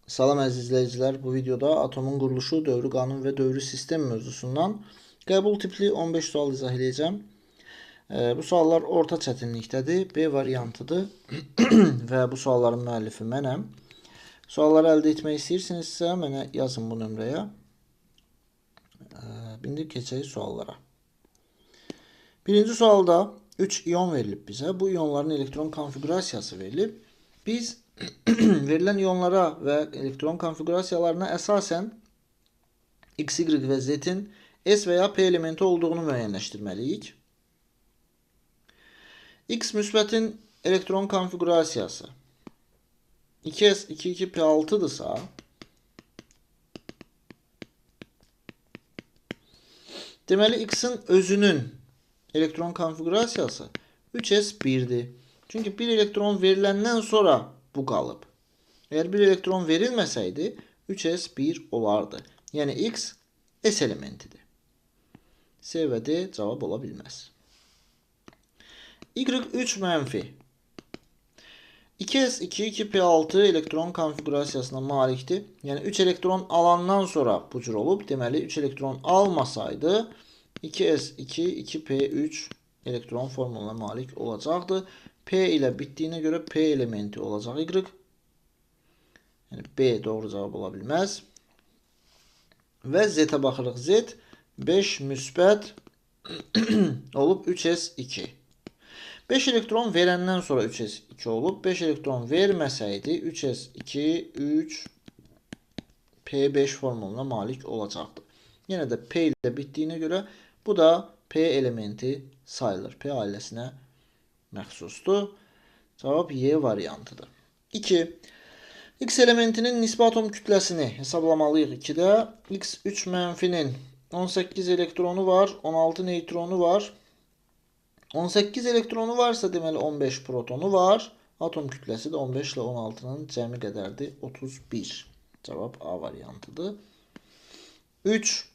Salam əziz izləyicilər, bu videoda atomun quruluşu, dövrü qanun və dövrü sistem mövzusundan qəbul tipli 15 sual izah edəcəm. Bu suallar orta çətinlikdədir, B variantıdır və bu sualların müəllifi mənəm. Sualları əldə etmək istəyirsinizsə, mənə yazın bu nömrəyə. İndi keçək suallara. Birinci sualda 3 iyon verilib bizə. Bu iyonların elektron konfigurasiyası verilib. Biz verilən iyonlara və elektron konfigurasiyalarına əsasən X, Y və Z-in S və ya P elementi olduğunu müəyyənləşdirməliyik. X müsbətin elektron konfigurasiyası 2s 22p6'dırsa deməli X'in özünün elektron konfigurasiyası 3s1'dir. Çünki bir elektron veriləndən sonra bu qalıb. Eğer bir elektron verilməsəydi 3s1 olardı. Yəni X S elementidir. C və D cavab ola bilməz. Y3 mənfi 2s22p6 elektron konfigurasiyasına malikdir. Yəni 3 elektron alandan sonra bu cür olub. Deməli 3 elektron almasaydı 2s2 elektron formuluna malik olacaqdı. P ilə bitdiyinə görə P elementi olacaq Y. Yəni B doğru cavab ola bilməz. Və Z-ə baxırıq. Z 5 müsbət olub 3s2. 5 elektron verəndən sonra 3s2 olub. 5 elektron verməsəydi 3s2 P5 formuluna malik olacaqdı. Yenə də P ilə bitdiyinə görə bu da P elementi sayılır. P ailəsinə məxsusdur. Cavab Y variantıdır. 2. X elementinin nisbi atom kütləsini hesablamalıyıq 2-də. X3 mənfinin 18 elektronu var, 16 neytronu var. 18 elektronu varsa deməli 15 protonu var. Atom kütləsi də 15 ilə 16'nın cəmi qədərdir. 31. Cavab A variantıdır. 3.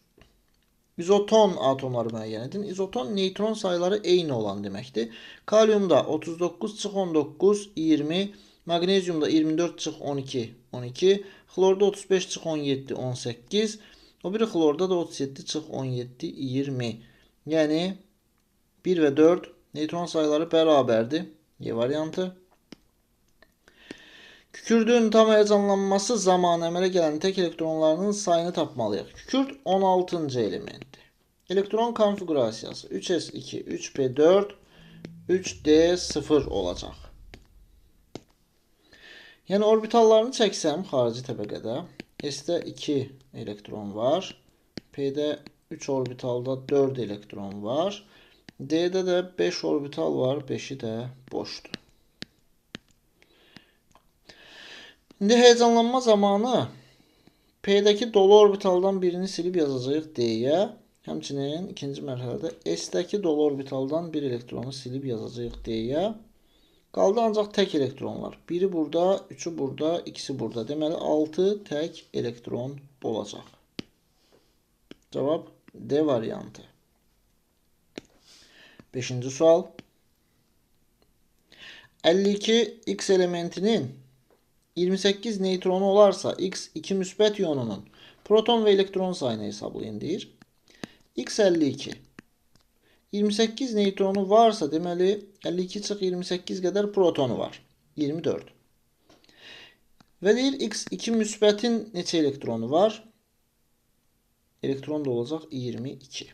İzoton atomları müəyyən edin. İzoton neytron sayıları eyni olan deməkdir. Kaliumda 39-19, 20, magnezyumda 24-12, 12, xlorda 35-17, 18, o biri xlorda da 37-17, 20. Yəni 1 və 4 neytron sayıları bərabərdir. Y variantı. Kükürdün tam həyəcanlanması zamanı əmələ gələn tək elektronlarının sayını tapmalıyıq. Kükürd 16-cı elementdir. Elektron konfigurasiyası 3s2, 3p4, 3d0 olacaq. Yəni orbitallarını çəksəm xarici təbəqədə S-də 2 elektron var. P-də 3 orbitalda 4 elektron var. D-də də 5 orbital var. 5'i də boşdur. İndi həyəcanlanma zamanı P'dəki dolu orbitaldan birini silib yazacağıq D-yə. Həmçinin ikinci mərhələdə S-dəki dolu orbitaldan bir elektronu silib yazacağıq D-yə. Qaldı ancaq tək elektronlar. Biri burada, üçü burada, ikisi burada. Deməli 6 tək elektron olacaq. Cavab D variantı. 5-ci sual. 52 X elementinin 28 neytronu olarsa X2 müsbət iyonunun proton və elektron sayını hesablayın deyir. X52 28 neytronu varsa deməli 52 çıx 28 qədər protonu var. 24. Və deyir X2 müsbətin neçə elektronu var? Elektron da olacaq 22.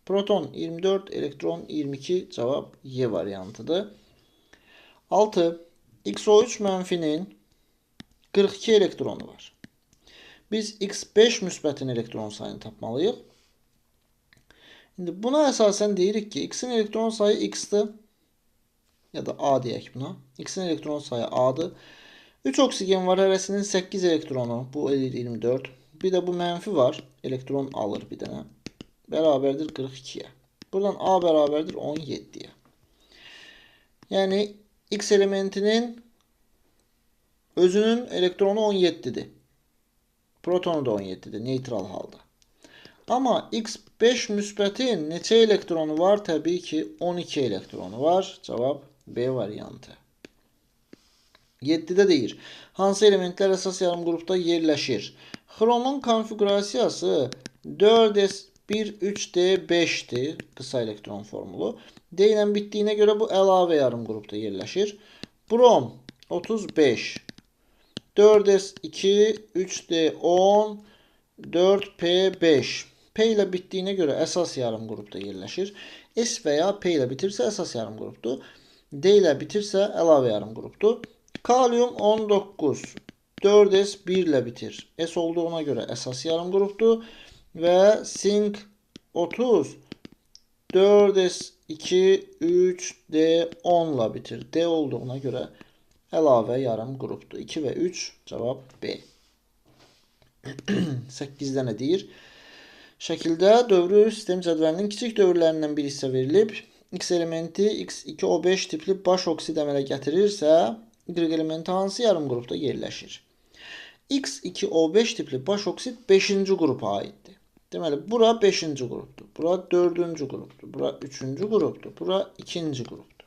Proton 24, elektron 22, cavab Y variantıdır. 6. XO3 mənfinin 42 elektronu var. Biz X5 müsbətin elektron sayını tapmalıyıq. İndi buna əsasən deyirik ki, X'in elektron sayı X'dir. Ya da A deyək buna. X'in elektron sayı A'dır. 3 oksigen var, hərəsinin 8 elektronu. Bu edir 24. Bir də bu mənfi var. Elektron alır bir dənə. Bərabərdir 42'yə. Buradan A bərabərdir 17'yə. Yəni X elementinin özünün elektronu 17'dir. Protonu da 17'dir neytral halda. Ama X5 müsbətin neçə elektronu var? Təbii ki 12 elektronu var. Cavab B variantı. 7-də deyir. Hansı elementlər əsas yarım qrupda yerləşir? Xromun konfigurasiyası 4s1 3d5-dir. Qısa elektron formulu. D ilə bitdiyinə görə bu əlavə yarım qrupda yerləşir. Brom 35, 4s2, 3d10, 4p5. P ilə bitdiyinə görə əsas yarım qrupda yerləşir. S və ya P ilə bitirsə əsas yarım qrupdur. D ilə bitirsə əlavə yarım qrupdur. Kalium 19, 4s1 ilə bitir. S olduğuna görə əsas yarım qrupdur. Və sink 30, 4s2, 3d10 ilə bitir. D olduğuna görə əlavə yarım qrupdur. 2 və 3 cavab B. 8-də nə deyir? Şəkildə dövrü sistem cədvəlinin kiçik dövrlərindən bir hissə verilib. X elementi X2O5 tipli baş oksid əmələ gətirirsə, Y elementi hansı yarım qrupda yerləşir? X2O5 tipli baş oksid 5-ci qrupa aiddir. Deməli, bura 5-ci qrupdur. Bura 4-cü qrupdur. Bura 3-cü qrupdur. Bura 2-ci qrupdur.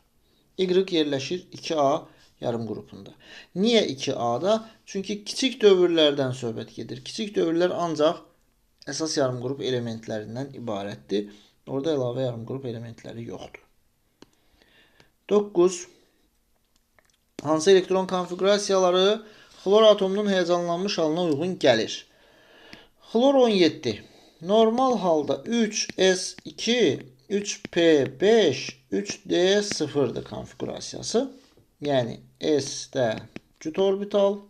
Y yerləşir 2A yarım qrupunda. Niyə 2A-da? Çünki kiçik dövrlərdən söhbət gedir. Kiçik dövrlər ancaq əsas yarım qrup elementlərindən ibarətdir. Orada əlavə yarım qrup elementləri yoxdur. 9. Hansı elektron konfigurasiyaları xlor atomunun həyəcanlanmış halına uyğun gəlir? Xlor 17. Normal halda 3s2, 3p5, 3d0'dır konfigurasiyası. Yəni S'də cüt orbital,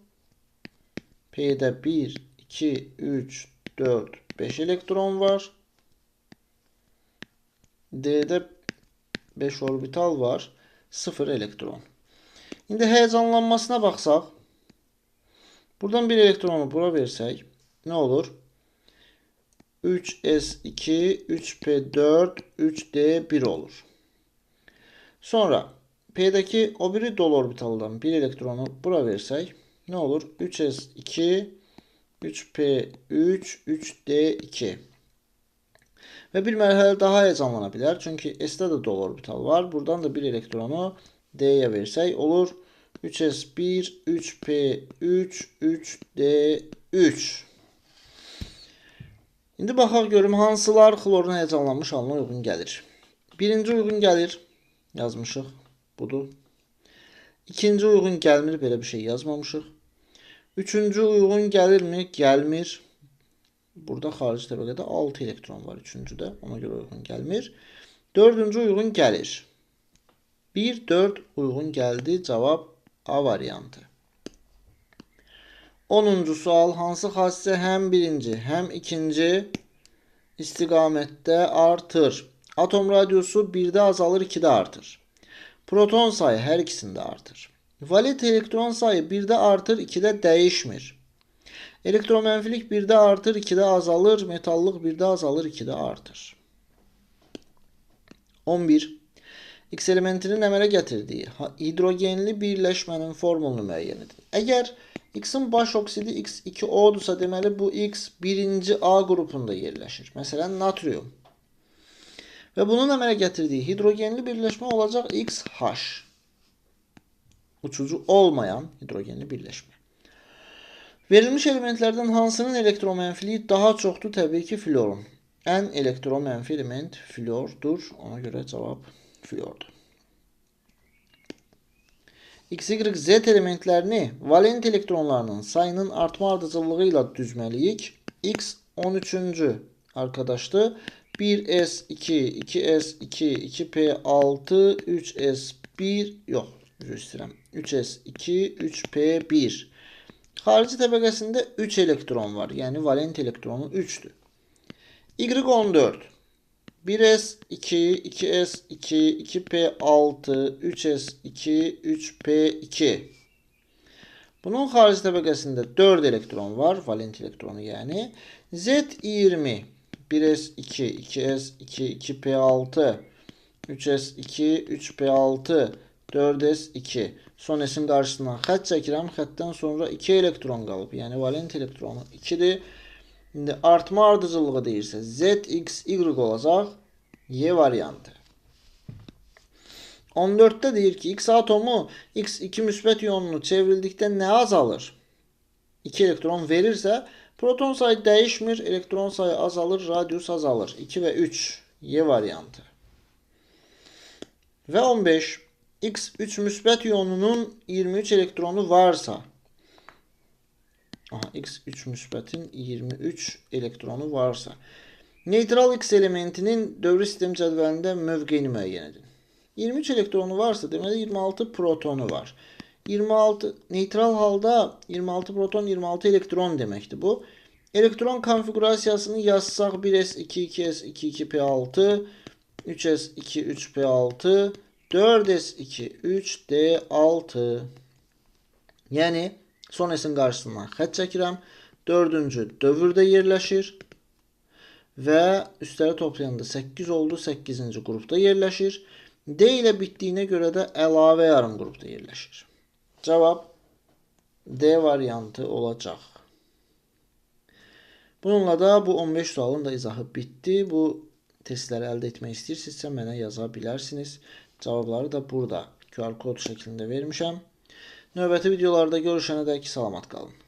P'də 1, 2, 3, 4, 5 elektron var. D'də 5 orbital var, 0 elektron. İndi həyəcanlanmasına baxsaq, buradan bir elektronu bura versək, nə olur? 3s2, 3p4, 3d1 olur. Sonra P'deki o biri dolu orbitaldan bir elektronu bura versək, nə olur? 3s2, 3p3, 3d2. Və bir mərhələ daha həyəcanlana bilər. Çünki S'də də dolu orbital var. Buradan da bir elektronu D'yə versək, olur 3s1, 3p3, 3d3. İndi baxaq görüm hansılar xlorun həyəcanlanmış halına uyğun gəlir. Birinci uyğun gəlir. Yazmışıq. Budur. İkinci uyğun gəlmir. Belə bir şey yazmamışıq. Üçüncü uyğun gəlirmi? Gəlmir. Burada xarici təbəqədə 6 elektron var üçüncüdə. Ona görə uyğun gəlmir. Dördüncü uyğun gəlir. 1, 4 uyğun gəldi. Cavab A variantı. 10-cu sual. Hansı xassisə həm birinci, həm ikinci istiqamətdə artır? Atom radiusu 1-də azalır, 2-də artır. Proton sayı hər ikisində artır. Valent elektron sayı 1-də artır, 2-də dəyişmir. Elektromənfilik 1-də artır, 2-də azalır. Metallıq 1-də azalır, 2-də artır. 11. X elementinin əmələ gətirdiyi hidrogenli birləşmənin formulunu müəyyən edin. Əgər X-in baş oksidi X2O-dursa, deməli bu X 1-ci A qrupunda yerləşir. Məsələn, natrium. Və bunun əmələ gətirdiyi hidrogenli birləşmə olacaq XH. Uçucu olmayan hidrogenli birləşmə. Verilmiş elementlərdən hansının elektromənfiliyi daha çoxdur? Təbii ki, florun. Ən elektromənfi element flordur. Ona görə cavab flordur. X, Y, Z elementlərini valent elektronlarının sayının artma ardıcıllığı ilə düzməliyik. X 13-cü arkadaşdır. 1s2, 2s2, 2p6, 3s1, yox, üzr istəyirəm. 3s2, 3p1. Xarici təbəqəsində 3 elektron var. Yəni valent elektronu 3'dür. Y14. 1s2, 2s2, 2p6, 3s2, 3p2. Bunun xarici təbəqəsində 4 elektron var. Valent elektronu yəni. Z20. 1s2, 2s2, 2p6, 3s2, 3p6, 4s2. Son esin qarşısından xətt çəkirəm. Xəttdən sonra 2 elektron qalıb. Yəni valent elektronu 2'dir. İndi artma ardıcıllığı deyirsə ZXY olacaq. Y variantı. 14'te deyir ki X atomu X2 müsbət iyonunu çevrildikdə nə azalır? 2 elektron verirsə, proton sayı dəyişmir, elektron sayı azalır, radius azalır. 2 və 3 Y variantı. Və 15. X3 müsbət iyonunun 23 elektronu varsa, X3 müsbətin 23 elektronu varsa, neytral X elementinin dövrü sistem cədvəlində mövqeyini müəyyən edin. 23 elektronu varsa, deməli 26 protonu var. 26 neytral halda 26 proton, 26 elektron deməkdir bu. Elektron konfigurasiyasını yazsaq 1s2 2s2 2p6, 3s2 3p6, 4s2 3d6. Yəni son s-in qarşısından xətt çəkirəm. 4-cü dövrdə yerləşir və üstləri toplayanda 8 oldu. 8-ci qrupda yerləşir. D ilə bitdiyinə görə də əlavə yarım qrupda yerləşir. Cavab D variantı olacaq. Bununla da bu 15 sualın da izahı bitdi. Bu testləri əldə etmək istəyirsinizsə mənə yaza bilərsiniz. Cavabları da burada QR kod şəklində vermişəm. Növbəti videolarda görüşənədək salamat qalın.